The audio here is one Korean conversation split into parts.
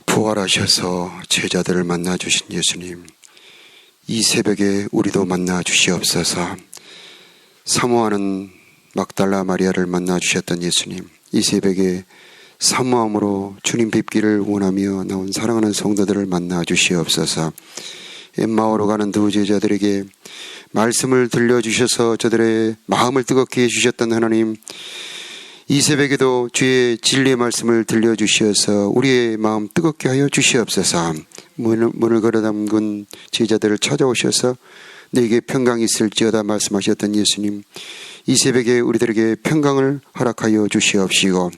부활하셔서 제자들을 만나 주신 예수님, 이 새벽에 우리도 만나 주시옵소서. 사모하는 막달라 마리아를 만나 주셨던 예수님, 이 새벽에 사모함으로 주님 뵙기를 원하며 나온 사랑하는 성도들을 만나 주시옵소서. 엠마오로 가는 두 제자들에게 말씀을 들려주셔서 저들의 마음을 뜨겁게 해주셨던 하나님, 이 새벽에도 주의 진리의 말씀을 들려주시어서 우리의 마음 뜨겁게 하여 주시옵소서. 문을 걸어 담근 제자들을 찾아오셔서 너에게 평강이 있을지어다 말씀하셨던 예수님, 이 새벽에 우리들에게 평강을 허락하여 주시옵시고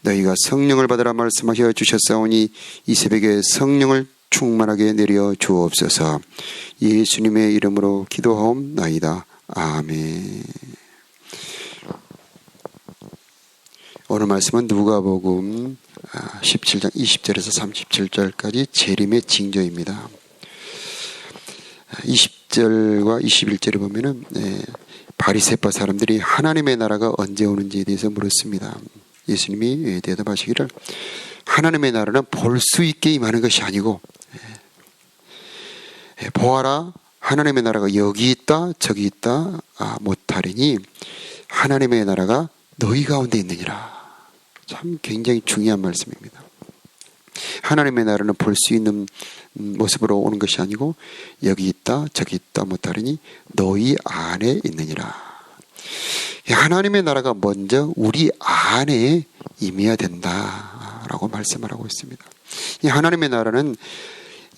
너희가 성령을 받으라 말씀하여 주셨사오니 이 새벽에 성령을 충만하게 내려 주옵소서. 예수님의 이름으로 기도하옵나이다. 아멘. 오늘 말씀은 누가복음 17장 20절에서 37절까지 재림의 징조입니다. 20절과 21절에 보면은 바리새파 사람들이 하나님의 나라가 언제 오는지에 대해서 물었습니다. 예수님이 대답하시기를 하나님의 나라는 볼 수 있게 임하는 것이 아니고 보아라 하나님의 나라가 여기 있다 저기 있다 못하리니 하나님의 나라가 너희 가운데 있느니라. 참 굉장히 중요한 말씀입니다. 하나님의 나라는 볼 수 있는 모습으로 오는 것이 아니고 여기 있다 저기 있다 못하리니 너희 안에 있느니라. 하나님의 나라가 먼저 우리 안에 임해야 된다라고 말씀을 하고 있습니다. 이 하나님의 나라는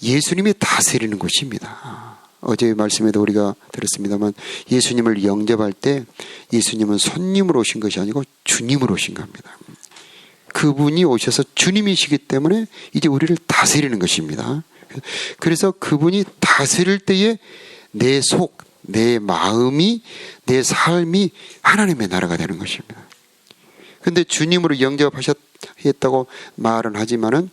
예수님이 다스리는 곳입니다. 어제 말씀에도 우리가 들었습니다만 예수님을 영접할 때 예수님은 손님으로 오신 것이 아니고 주님으로 오신 겁니다. 그분이 오셔서 주님이시기 때문에 이제 우리를 다스리는 것입니다. 그래서 그분이 다스릴 때에 내 속, 내 마음이, 내 삶이 하나님의 나라가 되는 것입니다. 그런데 주님으로 영접하셨다고 말은 하지만은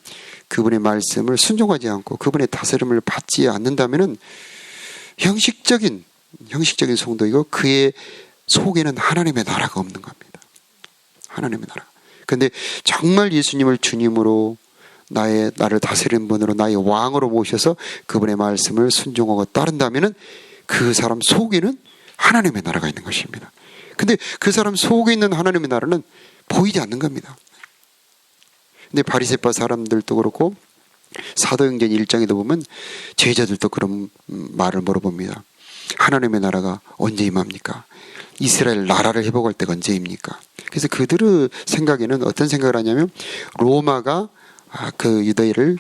그분의 말씀을 순종하지 않고 그분의 다스림을 받지 않는다면은 형식적인 성도이고 그의 속에는 하나님의 나라가 없는 겁니다. 하나님의 나라. 그런데 정말 예수님을 주님으로 나를 다스리는 분으로 나의 왕으로 모셔서 그분의 말씀을 순종하고 따른다면은 그 사람 속에는 하나님의 나라가 있는 것입니다. 근데 그 사람 속에 있는 하나님의 나라는 보이지 않는 겁니다. 근데 바리새파 사람들도 그렇고 사도행전 1장에도 보면 제자들도 그런 말을 물어봅니다. 하나님의 나라가 언제 임합니까? 이스라엘 나라를 회복할 때가 언제입니까? 그래서 그들의 생각에는 어떤 생각을 하냐면 로마가 그 유대인을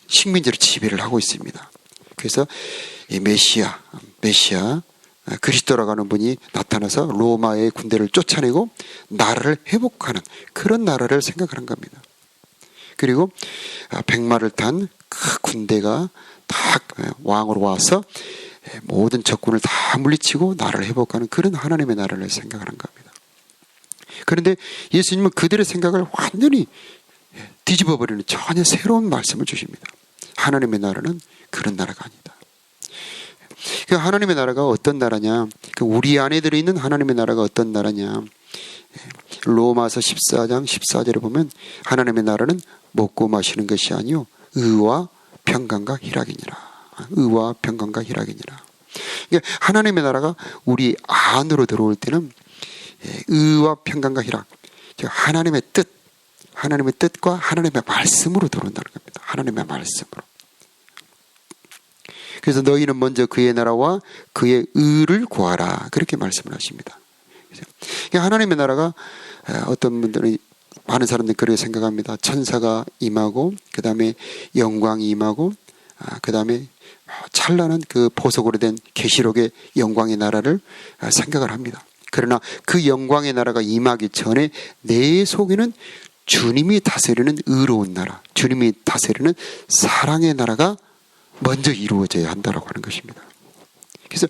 식민지로 지배를 하고 있습니다. 그래서 이 메시아 그리스도라고 하는 분이 나타나서 로마의 군대를 쫓아내고 나라를 회복하는 그런 나라를 생각하는 겁니다. 그리고 백마를 탄 그 군대가 다 왕으로 와서 모든 적군을 다 물리치고 나라를 회복하는 그런 하나님의 나라를 생각하는 겁니다. 그런데 예수님은 그들의 생각을 완전히 뒤집어버리는 전혀 새로운 말씀을 주십니다. 하나님의 나라는 그런 나라가 아니다. 그 하나님의 나라가 어떤 나라냐? 우리 안에 들어있는 하나님의 나라가 어떤 나라냐? 로마서 14장 14절에 보면 하나님의 나라는 먹고 마시는 것이 아니요 의와 평강과 희락이니라. 의와 평강과 희락이니라. 그러니까 하나님의 나라가 우리 안으로 들어올 때는 의와 평강과 희락, 하나님의 뜻과 하나님의 말씀으로 들어온다는 겁니다. 하나님의 말씀으로. 그래서 너희는 먼저 그의 나라와 그의 의를 구하라. 그렇게 말씀을 하십니다. 그러니까 하나님의 나라가 어떤 분들은 많은 사람들이 그렇게 생각합니다. 천사가 임하고 그 다음에 영광이 임하고 그 다음에 찬란한 그 보석으로 된 계시록의 영광의 나라를 생각을 합니다. 그러나 그 영광의 나라가 임하기 전에 내 속에는 주님이 다스리는 의로운 나라, 주님이 다스리는 사랑의 나라가 먼저 이루어져야 한다라고 하는 것입니다. 그래서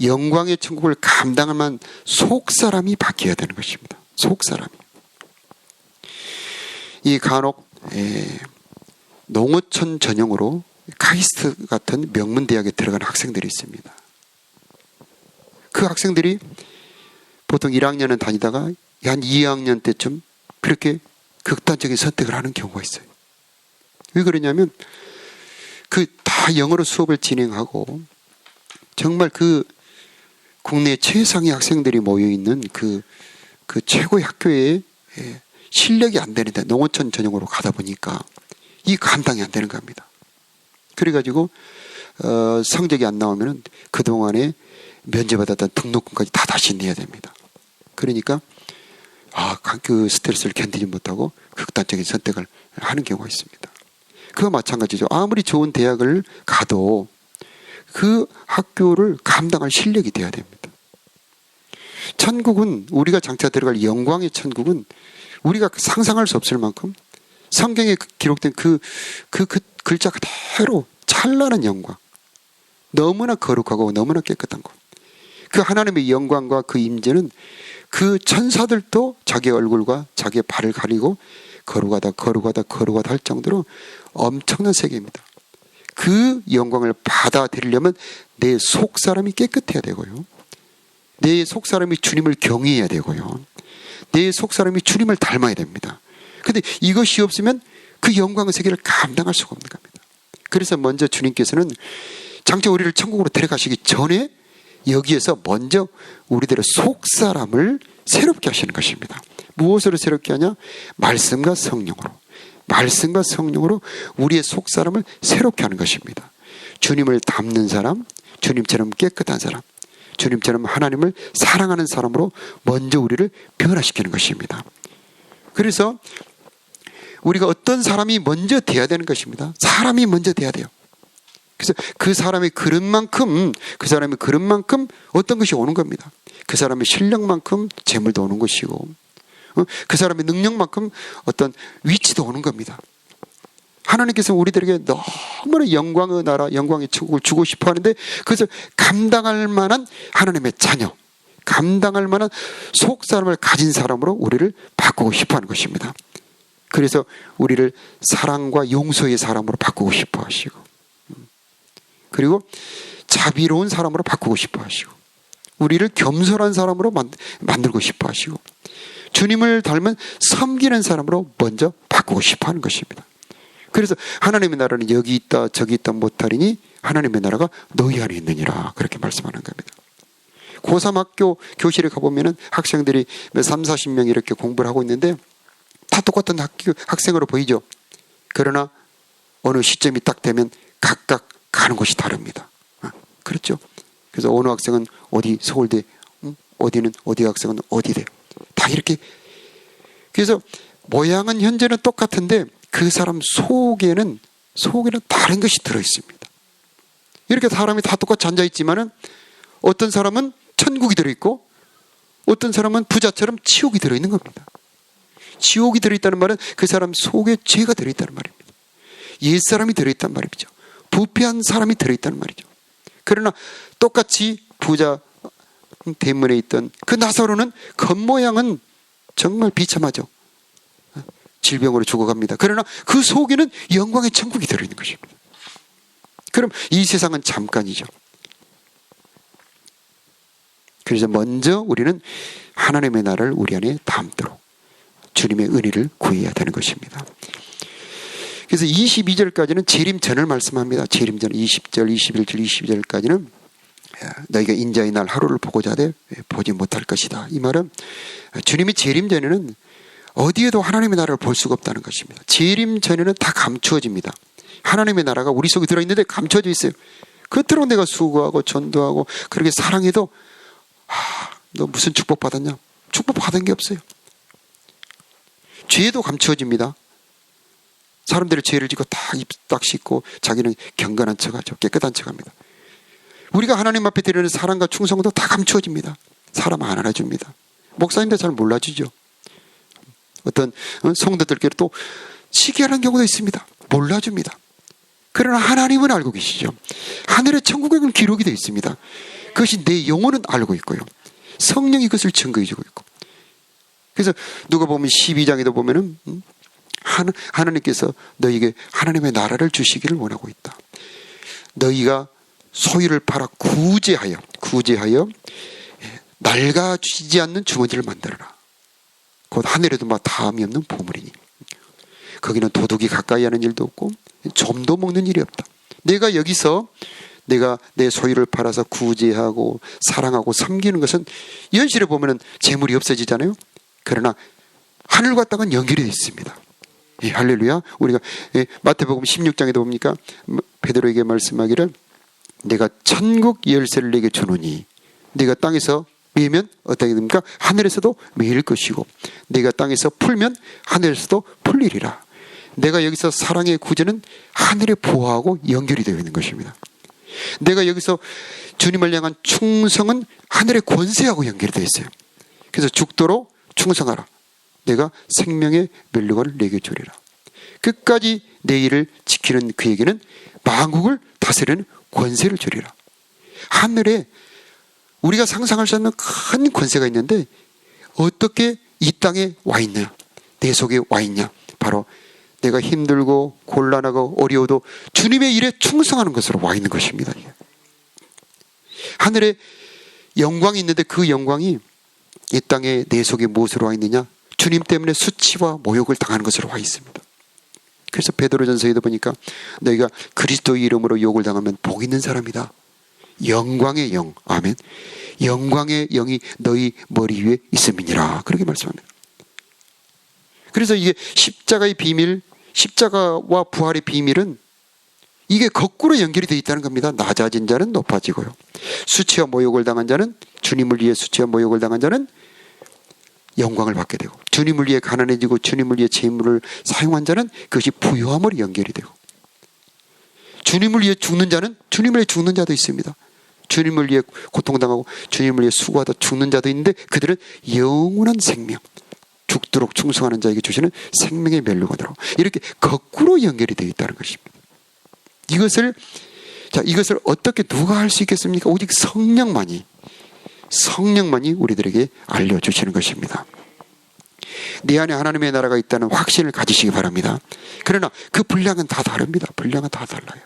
영광의 천국을 감당할 만한 속사람이 바뀌어야 되는 것입니다. 속사람이. 이 간혹 농어촌 전형으로 카이스트 같은 명문대학에 들어간 학생들이 있습니다. 그 학생들이 보통 1학년은 다니다가 한 2학년 때쯤 그렇게 극단적인 선택을 하는 경우가 있어요. 왜 그러냐면 다 영어로 수업을 진행하고 정말 국내 최상위 학생들이 모여있는 그 최고의 학교에 실력이 안 되는데 농어촌 전형으로 가다 보니까 이 감당이 안 되는 겁니다. 그래가지고 성적이 안 나오면은 그동안에 면제받았던 등록금까지 다 다시 내야 됩니다. 그러니까 그 스트레스를 견디지 못하고 극단적인 선택을 하는 경우가 있습니다. 그와 마찬가지죠. 아무리 좋은 대학을 가도 그 학교를 감당할 실력이 돼야 됩니다. 천국은, 우리가 장차 들어갈 영광의 천국은 우리가 상상할 수 없을 만큼 성경에 기록된 그 글자 그대로 찬란한 영광, 너무나 거룩하고 너무나 깨끗한 것, 그 하나님의 영광과 그 임재는 그 천사들도 자기 얼굴과 자기의 발을 가리고 거룩하다 할 정도로 엄청난 세계입니다. 그 영광을 받아들이려면 내 속사람이 깨끗해야 되고요, 내 속사람이 주님을 경외해야 되고요, 내 속사람이 주님을 닮아야 됩니다. 근데 이것이 없으면 그 영광의 세계를 감당할 수가 없는 겁니다. 그래서 먼저 주님께서는 장차 우리를 천국으로 데려가시기 전에 여기에서 먼저 우리들의 속사람을 새롭게 하시는 것입니다. 무엇으로 새롭게 하냐? 말씀과 성령으로 우리의 속사람을 새롭게 하는 것입니다. 주님을 닮는 사람, 주님처럼 깨끗한 사람, 주님처럼 하나님을 사랑하는 사람으로 먼저 우리를 변화시키는 것입니다. 그래서 우리가 어떤 사람이 먼저 돼야 되는 것입니다. 사람이 먼저 돼야 돼요. 그래서 그 사람의 그릇만큼 어떤 것이 오는 겁니다. 그 사람의 실력만큼 재물도 오는 것이고, 그 사람의 능력만큼 어떤 위치도 오는 겁니다. 하나님께서 우리들에게 너무나 영광의 나라, 영광의 천국을 주고 싶어 하는데, 그래서 감당할 만한 하나님의 자녀, 감당할 만한 속사람을 가진 사람으로 우리를 바꾸고 싶어 하는 것입니다. 그래서 우리를 사랑과 용서의 사람으로 바꾸고 싶어 하시고, 그리고 자비로운 사람으로 바꾸고 싶어 하시고, 우리를 겸손한 사람으로 만들고 싶어 하시고, 주님을 닮은 섬기는 사람으로 먼저 바꾸고 싶어 하는 것입니다. 그래서 하나님의 나라는 여기 있다 저기 있다 못하리니 하나님의 나라가 너희 안에 있느니라, 그렇게 말씀하는 겁니다. 고3 학교 교실에 가보면 학생들이 30-40명 이렇게 공부를 하고 있는데 다 똑같은 학생으로 보이죠. 그러나 어느 시점이 딱 되면 각각 가는 곳이 다릅니다. 그렇죠? 그래서 어느 학생은 어디 서울대, 어디는 어디 학생은 어디대, 다 이렇게. 그래서 모양은 현재는 똑같은데 그 사람 속에는 다른 것이 들어있습니다. 이렇게 사람이 다 똑같이 앉아있지만은 어떤 사람은 천국이 들어있고 어떤 사람은 부자처럼 지옥이 들어있는 겁니다. 지옥이 들어있다는 말은 그 사람 속에 죄가 들어있다는 말입니다. 옛사람이 들어있다는 말이죠. 부패한 사람이 들어있다는 말이죠. 그러나 똑같이 부자 대문에 있던 그 나사로는 겉모양은 정말 비참하죠. 질병으로 죽어갑니다. 그러나 그 속에는 영광의 천국이 들어있는 것입니다. 그럼 이 세상은 잠깐이죠. 그래서 먼저 우리는 하나님의 나라를 우리 안에 담도록 주님의 은혜를 구해야 되는 것입니다. 그래서 22절까지는 재림 전을 말씀합니다. 재림 전 20절, 21절, 22절까지는 너희가 인자의 날 하루를 보고자 하되 보지 못할 것이다. 이 말은 주님이 재림 전에는 어디에도 하나님의 나라를 볼 수가 없다는 것입니다. 재림 전에는 다 감추어집니다. 하나님의 나라가 우리 속에 들어있는데 감춰져 있어요. 겉으로 내가 수고하고 전도하고 그렇게 사랑해도 너 무슨 축복 받았냐? 축복 받은 게 없어요. 죄도 감추어집니다. 사람들이 죄를 짓고 다 입 딱 씻고 자기는 경건한 척하죠. 깨끗한 척합니다. 우리가 하나님 앞에 드리는 사랑과 충성도 다 감추어집니다. 사람 안 알아줍니다. 목사님도 잘 몰라주죠. 어떤 성도들께로 또 시기하는 경우도 있습니다. 몰라줍니다. 그러나 하나님은 알고 계시죠. 하늘의 천국에는 기록이 되어 있습니다. 그것이 내 영혼은 알고 있고요. 성령이 그것을 증거해 주고 있고. 그래서 누가 보면 12장에도 보면은 하나님께서 너희에게 하나님의 나라를 주시기를 원하고 있다. 너희가 소유를 팔아 구제하여 낡아지지 않는 주머니를 만들어라. 곧 하늘에도 다함이 없는 보물이니. 거기는 도둑이 가까이 하는 일도 없고 좀도 먹는 일이 없다. 내가 여기서 내가 내 소유를 팔아서 구제하고 사랑하고 섬기는 것은 현실에 보면은 재물이 없어지잖아요. 그러나 하늘과 땅은 연결이 되어 있습니다. 예, 할렐루야. 우리가 마태복음 16장에도 봅니까? 베드로에게 말씀하기를 내가 천국 열쇠를 내게 주노니 네가 땅에서 매면 어떻게 됩니까? 하늘에서도 매일 것이고 내가 땅에서 풀면 하늘에서도 풀리리라. 내가 여기서 사랑의 구제는 하늘의 보호하고 연결이 되어 있는 것입니다. 내가 여기서 주님을 향한 충성은 하늘의 권세하고 연결이 되어 있어요. 그래서 죽도록 충성하라. 내가 생명의 멸류관을 내게 주리라. 끝까지 내 일을 지키는 그에게는 만국을 다스리는 권세를 주리라. 하늘에 우리가 상상할 수 없는 큰 권세가 있는데 어떻게 이 땅에 와 있냐? 내 속에 와 있냐? 바로 내가 힘들고 곤란하고 어려워도 주님의 일에 충성하는 것으로 와 있는 것입니다. 하늘에 영광이 있는데 그 영광이 이 땅에 내 속에 무엇으로 와 있느냐? 주님 때문에 수치와 모욕을 당하는 것으로 와 있습니다. 그래서 베드로전서에도 보니까 너희가 그리스도의 이름으로 욕을 당하면 복 있는 사람이다. 영광의 영, 아멘. 영광의 영이 너희 머리 위에 있음이니라. 그렇게 말씀합니다. 그래서 이게 십자가의 비밀, 십자가와 부활의 비밀은 이게 거꾸로 연결이 되어 있다는 겁니다. 낮아진 자는 높아지고요. 수치와 모욕을 당한 자는, 주님을 위해 수치와 모욕을 당한 자는 영광을 받게 되고, 주님을 위해 가난해지고 주님을 위해 재물을 사용한 자는 그것이 부유함으로 연결이 되고, 주님을 위해 죽는 자는 주님을 위해 죽는 자도 있습니다. 주님을 위해 고통당하고 주님을 위해 수고하다 죽는 자도 있는데 그들은 영원한 생명, 죽도록 충성하는 자에게 주시는 생명의 멸류관으로 이렇게 거꾸로 연결이 되어 있다는 것입니다. 이것을 어떻게 누가 할 수 있겠습니까? 오직 성령만이 우리들에게 알려주시는 것입니다. 내 안에 하나님의 나라가 있다는 확신을 가지시기 바랍니다. 그러나 그 분량은 다 다릅니다. 분량은 다 달라요.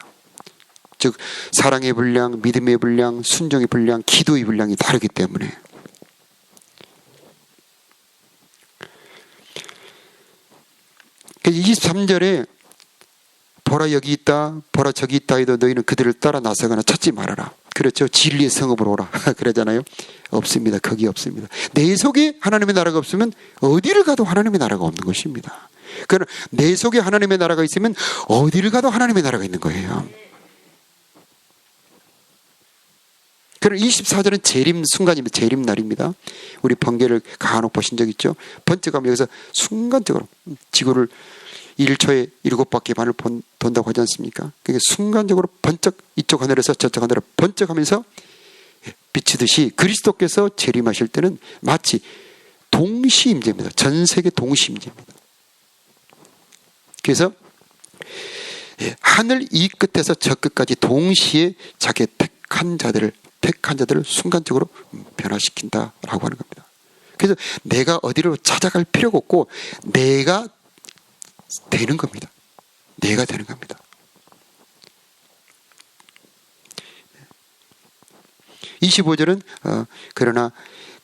즉 사랑의 분량, 믿음의 분량, 순종의 분량, 기도의 분량이 다르기 때문에 그래서 23절에 보라 여기 있다, 보라 저기 있다 해도 너희는 그들을 따라 나서거나 찾지 말아라. 그렇죠. 진리의 성읍으로 오라. 그러잖아요. 없습니다. 거기 없습니다. 내 속에 하나님의 나라가 없으면 어디를 가도 하나님의 나라가 없는 것입니다. 그러나 내 속에 하나님의 나라가 있으면 어디를 가도 하나님의 나라가 있는 거예요. 그럼 24절은 재림 순간입니다. 재림 날입니다. 우리 번개를 간혹 보신 적 있죠? 번쩍하면 여기서 순간적으로 지구를 1초에 7바퀴 반을 돈다고 하지 않습니까? 그게 순간적으로 번쩍 이쪽 하늘에서 저쪽 하늘에 번쩍하면서 비치듯이 그리스도께서 재림하실 때는 마치 동시임재입니다. 전 세계 동시임재입니다. 그래서 하늘 이 끝에서 저 끝까지 동시에 자기의 택한 자들을 순간적으로 변화시킨다라고 하는 겁니다. 그래서 내가 어디로 찾아갈 필요가 없고 내가 되는 겁니다. 내가 되는 겁니다. 25절은 그러나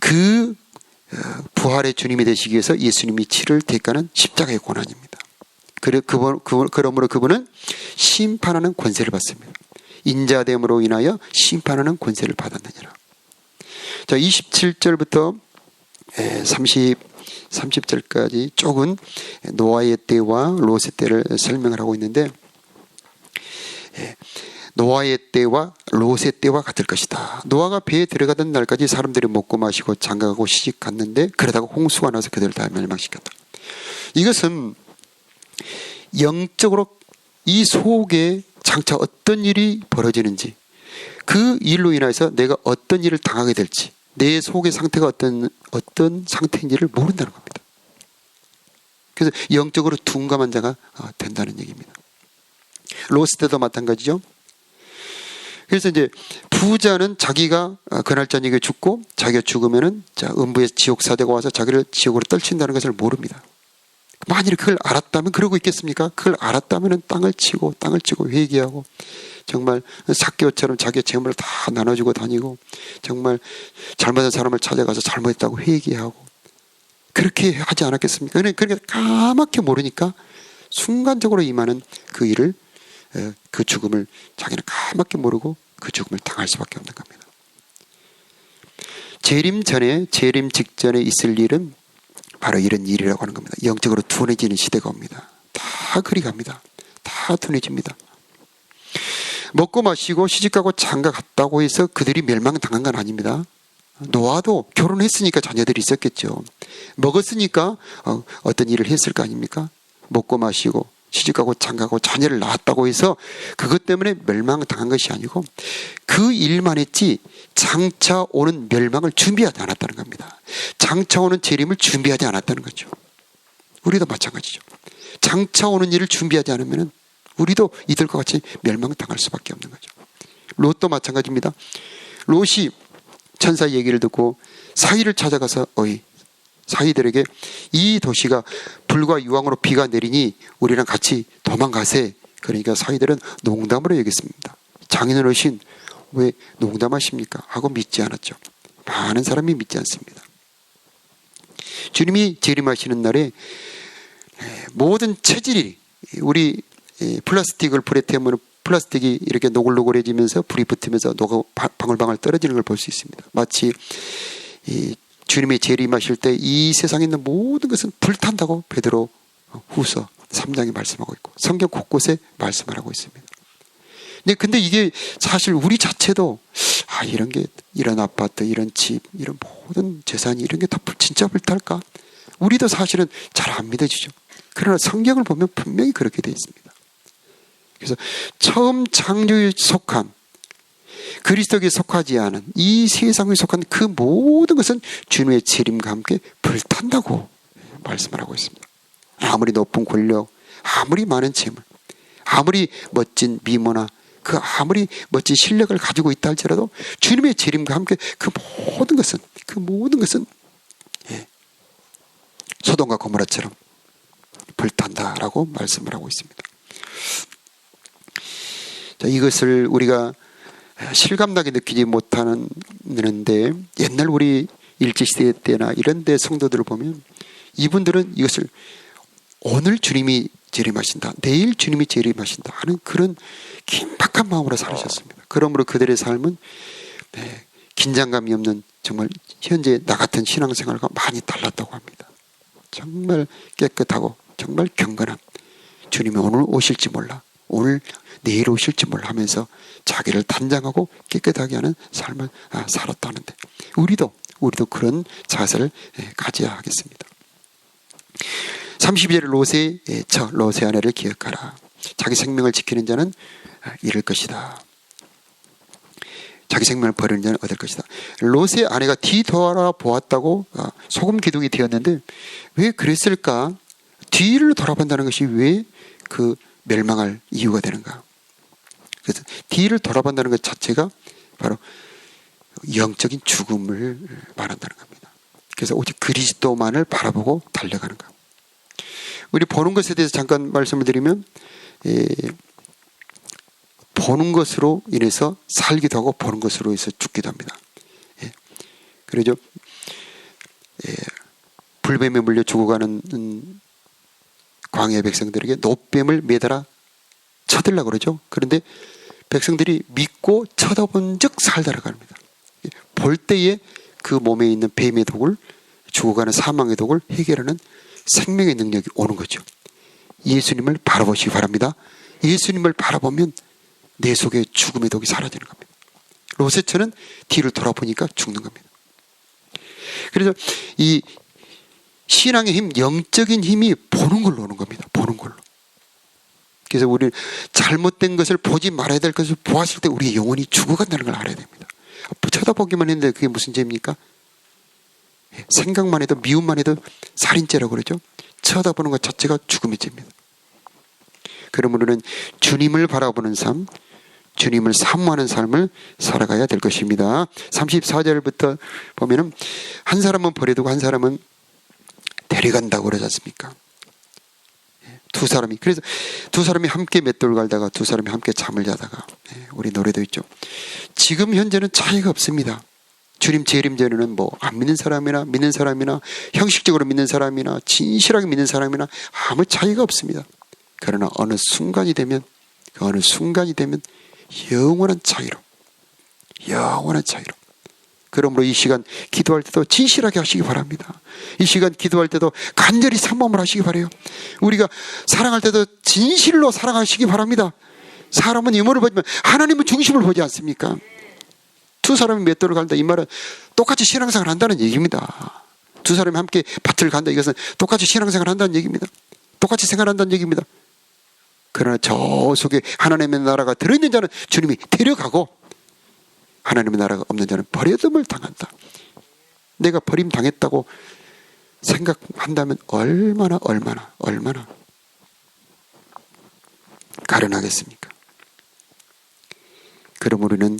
그 부활의 주님이 되시기 위해서 예수님이 치를 대가는 십자가의 고난입니다. 그러므로 그분은 심판하는 권세를 받습니다. 인자됨으로 인하여 심판하는 권세를 받았느니라. 자, 27절부터 30절까지 쪽은 노아의 때와 롯의 때를 설명을 하고 있는데 노아의 때와 롯의 때와 같을 것이다. 노아가 배에 들어가던 날까지 사람들이 먹고 마시고 장가가고 시집 갔는데 그러다가 홍수가 나서 그들을 다 멸망시켰다. 이것은 영적으로 이 속에 장차 어떤 일이 벌어지는지, 그 일로 인해서 내가 어떤 일을 당하게 될지, 내 속의 상태가 어떤 상태인지를 모른다는 겁니다. 그래서 영적으로 둔감한 자가 된다는 얘기입니다. 롯 때도 마찬가지죠. 그래서 이제 부자는 자기가 그날 저녁에 죽고 자기가 죽으면은 음부의 지옥 사자가 와서 자기를 지옥으로 떨친다는 것을 모릅니다. 만일 그걸 알았다면 그러고 있겠습니까? 그걸 알았다면 땅을 치고 회개하고 정말 삭개오처럼 자기의 재물을 다 나눠주고 다니고 정말 잘못한 사람을 찾아가서 잘못했다고 회개하고 그렇게 하지 않았겠습니까? 그러니까 까맣게 모르니까 순간적으로 임하는 그 일을, 그 죽음을 자기는 까맣게 모르고 그 죽음을 당할 수밖에 없는 겁니다. 재림 전에, 재림 직전에 있을 일은 바로 이런 일이라고 하는 겁니다. 영적으로 둔해지는 시대가 옵니다. 다 그리 갑니다. 다 둔해집니다. 먹고 마시고 시집가고 장가 갔다고 해서 그들이 멸망당한 건 아닙니다. 노아도 결혼했으니까 자녀들이 있었겠죠. 먹었으니까 어떤 일을 했을 거 아닙니까? 먹고 마시고 시집가고 장가고 자녀를 낳았다고 해서 그것 때문에 멸망당한 것이 아니고 그 일만 했지 장차 오는 멸망을 준비하지 않았다는 겁니다. 장차 오는 재림을 준비하지 않았다는 거죠. 우리도 마찬가지죠. 장차 오는 일을 준비하지 않으면 우리도 이들과 같이 멸망당할 수밖에 없는 거죠. 롯도 마찬가지입니다. 롯이 천사 얘기를 듣고 사위를 찾아가서 사위들에게 이 도시가 불과 유황으로 비가 내리니 우리랑 같이 도망가세. 그러니까 사위들은 농담으로 여겼습니다. 장인은 어르신 왜 농담하십니까? 하고 믿지 않았죠. 많은 사람이 믿지 않습니다. 주님이 재림하시는 날에 모든 체질이, 우리 플라스틱을 불에 태우면 플라스틱이 이렇게 노글노글해지면서 불이 붙으면서 방울방울 떨어지는 걸 볼 수 있습니다. 마치 주님의 재림하실 때 이 세상에 있는 모든 것은 불탄다고 베드로 후서 3장에 말씀하고 있고 성경 곳곳에 말씀을 하고 있습니다. 근데 이게 사실 우리 자체도 이런 아파트, 이런 집, 이런 모든 재산이 이런 게 다 진짜 불탈까? 우리도 사실은 잘 안 믿어지죠. 그러나 성경을 보면 분명히 그렇게 되어 있습니다. 그래서 처음 창조에 속한, 그리스도에게 속하지 않은 이 세상에 속한 그 모든 것은 주님의 재림과 함께 불탄다고 말씀을 하고 있습니다. 아무리 높은 권력, 아무리 많은 재물, 아무리 멋진 미모나 그 아무리 멋진 실력을 가지고 있다 할지라도 주님의 재림과 함께 그 모든 것은 소돔과 고모라처럼 불탄다라고 말씀을 하고 있습니다. 자, 이것을 우리가 실감나게 느끼지 못하는데 옛날 우리 일제시대 때나 이런 데 성도들을 보면 이분들은 이것을 오늘 주님이 재림하신다, 내일 주님이 재림하신다 하는 그런 긴박한 마음으로 살으셨습니다. 그러므로 그들의 삶은 긴장감이 없는 정말 현재 나 같은 신앙생활과 많이 달랐다고 합니다. 정말 깨끗하고 정말 경건한, 주님이 오늘 오실지 몰라, 오늘 내일 오실지 몰라 하면서 자기를 단장하고 깨끗하게 하는 삶을 살았다는데 우리도 그런 자세를 가져야 하겠습니다. 32절에 롯의 아내를 기억하라. 자기 생명을 지키는 자는 잃을 것이다. 자기 생명을 버리는 자는 얻을 것이다. 롯의 아내가 뒤돌아보았다고 소금 기둥이 되었는데 왜 그랬을까? 뒤를 돌아본다는 것이 왜 그 멸망할 이유가 되는가? 그래서 뒤를 돌아본다는 것 자체가 바로 영적인 죽음을 말한다는 겁니다. 그래서 오직 그리스도만을 바라보고 달려가는 것. 우리 보는 것에 대해서 잠깐 말씀을 드리면 보는 것으로 인해서 살기도 하고 보는 것으로 인해서 죽기도 합니다. 그러죠. 불뱀에 물려 죽어가는 광야의 백성들에게 노뱀을 매달아 쳐들라고 그러죠. 그런데 백성들이 믿고 쳐다본 적 살다라고 합니다. 볼 때에 그 몸에 있는 뱀의 독을, 죽어가는 사망의 독을 해결하는 생명의 능력이 오는 거죠. 예수님을 바라보시기 바랍니다. 예수님을 바라보면 내 속에 죽음의 독이 사라지는 겁니다. 롯의 처는 뒤를 돌아보니까 죽는 겁니다. 그래서 이 신앙의 힘, 영적인 힘이 보는 걸로 오는 겁니다. 보는 걸로. 그래서 우리는 잘못된 것을 보지 말아야 될 것을 보았을 때 우리의 영혼이 죽어간다는 걸 알아야 됩니다. 쳐다보기만 했는데 그게 무슨 죄입니까? 생각만 해도, 미움만 해도 살인죄라고 그러죠. 쳐다보는 것 자체가 죽음의 죄입니다. 그러므로는 주님을 바라보는 삶, 주님을 사모하는 삶을 살아가야 될 것입니다. 34절부터 보면은 한 사람은 버려두고 한 사람은 데려간다고 그러지 않습니까? 그래서 두 사람이 함께 맷돌 갈다가 두 사람이 함께 잠을 자다가, 우리 노래도 있죠. 지금 현재는 차이가 없습니다. 주님 재림 전에는 안 믿는 사람이나 믿는 사람이나 형식적으로 믿는 사람이나 진실하게 믿는 사람이나 아무 차이가 없습니다. 그러나 어느 순간이 되면 영원한 차이로 그러므로 이 시간 기도할 때도 진실하게 하시기 바랍니다. 이 시간 기도할 때도 간절히 삼모을 하시기 바라요. 우리가 사랑할 때도 진실로 사랑하시기 바랍니다. 사람은 유머를 보지만 하나님은 중심을 보지 않습니까? 두 사람이 맷돌을 간다, 이 말은 똑같이 신앙생활을 한다는 얘기입니다. 두 사람이 함께 밭을 간다, 이것은 똑같이 신앙생활을 한다는 얘기입니다. 똑같이 생활한다는 얘기입니다. 그러나 저 속에 하나님의 나라가 들어있는 자는 주님이 데려가고, 하나님의 나라가 없는 자는 버려둠을 당한다. 내가 버림당했다고 생각한다면 얼마나 가련하겠습니까? 그러므로 우리는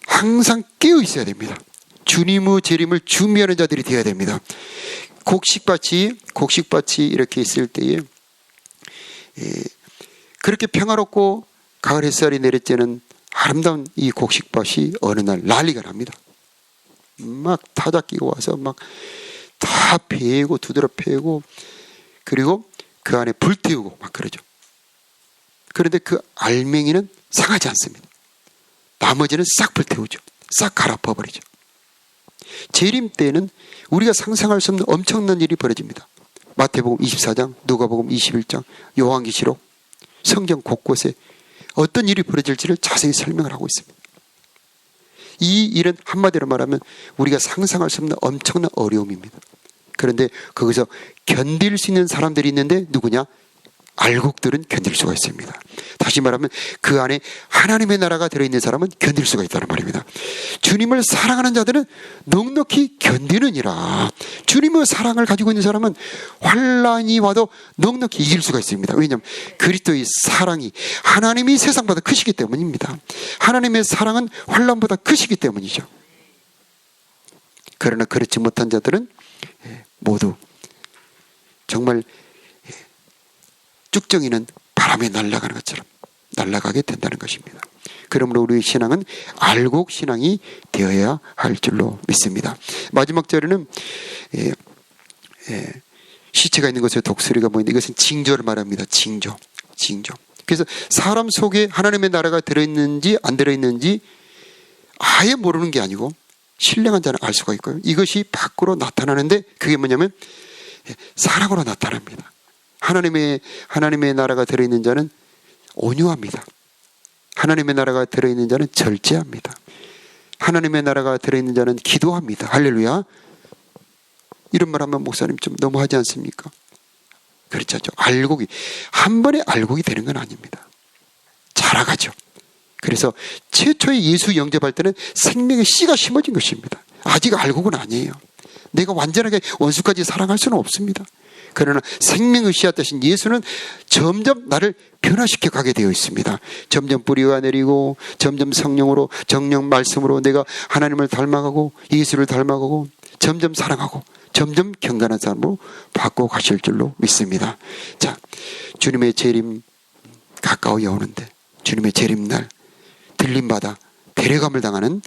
항상 깨어 있어야 됩니다. 주님의 재림을 준비하는 자들이 되어야 됩니다. 곡식밭이 이렇게 있을 때에 그렇게 평화롭고 가을 햇살이 내리쬐는 아름다운 이 곡식밭이 어느 날 난리가 납니다. 막 타작 끼고 와서 막 다 베고 두드러 패고, 그리고 그 안에 불태우고 막 그러죠. 그런데 그 알맹이는 상하지 않습니다. 나머지는 싹 불태우죠. 싹 갈아엎어버리죠. 재림 때에는 우리가 상상할 수 없는 엄청난 일이 벌어집니다. 마태복음 24장, 누가복음 21장, 요한계시록, 성경 곳곳에 어떤 일이 벌어질지를 자세히 설명을 하고 있습니다. 이 일은 한마디로 말하면 우리가 상상할 수 없는 엄청난 어려움입니다. 그런데 거기서 견딜 수 있는 사람들이 있는데 누구냐? 알곡들은 견딜 수가 있습니다. 다시 말하면 그 안에 하나님의 나라가 들어있는 사람은 견딜 수가 있다는 말입니다. 주님을 사랑하는 자들은 넉넉히 견디느니라. 주님의 사랑을 가지고 있는 사람은 환난이 와도 넉넉히 이길 수가 있습니다. 왜냐하면 그리스도의 사랑이 하나님이 세상보다 크시기 때문입니다. 하나님의 사랑은 환난보다 크시기 때문이죠. 그러나 그렇지 못한 자들은 모두 정말 쭉정이는 바람에 날아가는 것처럼 날아가게 된다는 것입니다. 그러므로 우리의 신앙은 알곡 신앙이 되어야 할 줄로 믿습니다. 마지막 절에는 시체가 있는 곳에 독수리가 보이는데 이것은 징조를 말합니다. 징조. 그래서 사람 속에 하나님의 나라가 들어있는지 안 들어있는지 아예 모르는 게 아니고 신령한 자는 알 수가 있고요. 이것이 밖으로 나타나는데 그게 뭐냐면 사랑으로 나타납니다. 하나님의 나라가 들어있는 자는 온유합니다. 하나님의 나라가 들어있는 자는 절제합니다. 하나님의 나라가 들어있는 자는 기도합니다. 할렐루야. 이런 말 하면 목사님 좀 너무하지 않습니까? 그렇지 않죠. 알곡이 한 번에 알곡이 되는 건 아닙니다. 자라가죠. 그래서 최초의 예수 영접할 때는 생명의 씨가 심어진 것입니다. 아직 알곡은 아니에요. 내가 완전하게 원수까지 사랑할 수는 없습니다. 그러나 생명의 씨앗 대신 예수는 점점 나를 변화시켜 가게 되어 있습니다. 점점 뿌리가 내리고 점점 성령으로, 정령 말씀으로 내가 하나님을 닮아가고 예수를 닮아가고 점점 사랑하고 점점 경건한 사람으로 바꿔 가실 줄로 믿습니다. 자, 주님의 재림 가까워 오는데 주님의 재림날 들림받아 데려감을 당하는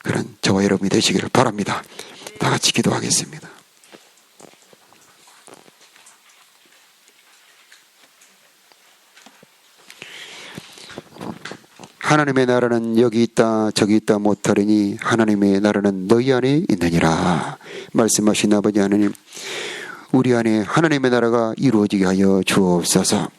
그런 저와 여러분이 되시기를 바랍니다. 다 같이 기도하겠습니다. 하나님의 나라는 여기 있다 저기 있다 못하리니 하나님의 나라는 너희 안에 있느니라. 말씀하신 아버지 하나님, 우리 안에 하나님의 나라가 이루어지게 하여 주옵소서.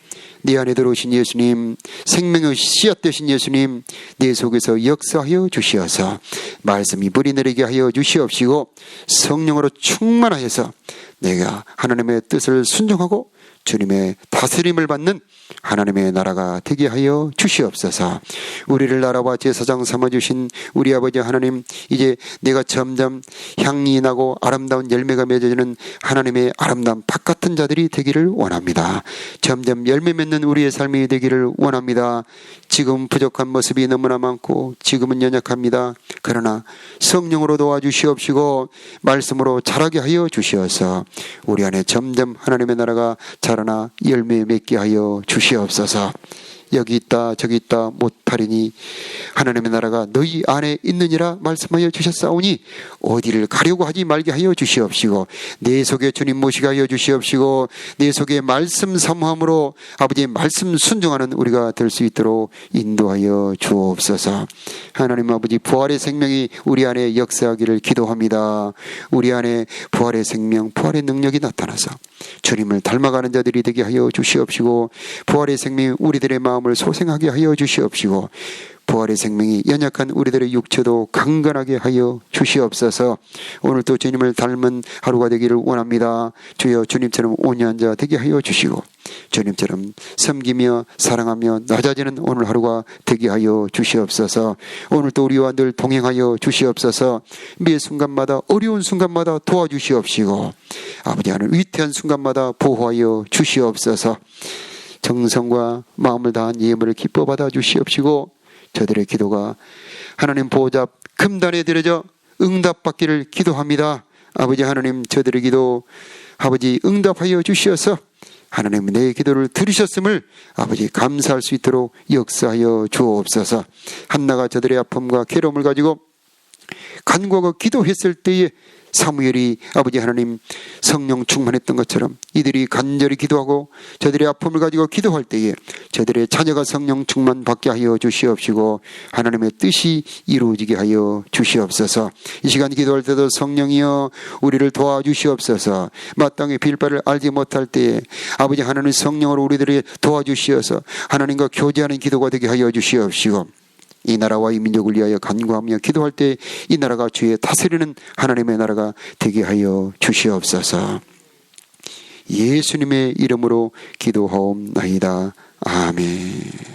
네 안에 들어오신 예수님, 생명의 씨앗 되신 예수님, 내 속에서 역사하여 주시어서 말씀이 뿌리 내리게 하여 주시옵시고 성령으로 충만하여서 내가 하나님의 뜻을 순종하고 주님의 다스림을 받는 하나님의 나라가 되게 하여 주시옵소서. 우리를 나라와 제사장 삼아주신 우리 아버지 하나님, 이제 내가 점점 향이 나고 아름다운 열매가 맺어지는 하나님의 아름다운 밭 같은 자들이 되기를 원합니다. 점점 열매 맺는 우리의 삶이 되기를 원합니다. 지금 부족한 모습이 너무나 많고 지금은 연약합니다. 그러나 성령으로 도와주시옵시고 말씀으로 자라게 하여 주시어서 우리 안에 점점 하나님의 나라가 자라나 열매 맺게 하여 주시옵소서. 여기 있다 저기 있다 못하 못하리니 하나님의 나라가 너희 안에 있느니라 말씀하여 주셨사오니 어디를 가려고 하지 말게 하여 주시옵시고 내 속에 주님 모시게 하여 주시옵시고 내 속에 말씀 사모함으로 아버지의 말씀 순종하는 우리가 될 수 있도록 인도하여 주옵소서. 하나님 아버지 부활의 생명이 우리 안에 역사하기를 기도합니다. 우리 안에 부활의 생명, 부활의 능력이 나타나서 주님을 닮아가는 자들이 되게 하여 주시옵시고 부활의 생명이 우리들의 마음을 소생하게 하여 주시옵시고 부활의 생명이 연약한 우리들의 육체도 강건하게 하여 주시옵소서. 오늘도 주님을 닮은 하루가 되기를 원합니다. 주여 주님처럼 온유한 자 되게 하여 주시고 주님처럼 섬기며 사랑하며 낮아지는 오늘 하루가 되게 하여 주시옵소서. 오늘도 우리와 늘 동행하여 주시옵소서. 매 순간마다 어려운 순간마다 도와주시옵시고 아버지 하나님 위태한 순간마다 보호하여 주시옵소서. 정성과 마음을 다한 예물을 기뻐 받아 주시옵시고 저들의 기도가 하나님 보호자 금단에 드려져 응답받기를 기도합니다. 아버지 하나님 저들의 기도 아버지 응답하여 주시어서 하나님 내 기도를 들으셨음을 아버지 감사할 수 있도록 역사하여 주옵소서. 한나가 저들의 아픔과 괴로움을 가지고 간구하고 기도했을 때에 사무엘이 아버지 하나님 성령 충만했던 것처럼 이들이 간절히 기도하고 저들의 아픔을 가지고 기도할 때에 저들의 자녀가 성령 충만 받게 하여 주시옵시고 하나님의 뜻이 이루어지게 하여 주시옵소서. 이 시간 기도할 때도 성령이여 우리를 도와주시옵소서. 마땅히 빌 바를 알지 못할 때에 아버지 하나님 성령으로 우리들이 도와주시어서 하나님과 교제하는 기도가 되게 하여 주시옵시고 이 나라와 이 민족을 위하여 간구하며 기도할 때 이 나라가 주의 다스리는 하나님의 나라가 되게 하여 주시옵소서. 예수님의 이름으로 기도하옵나이다. 아멘.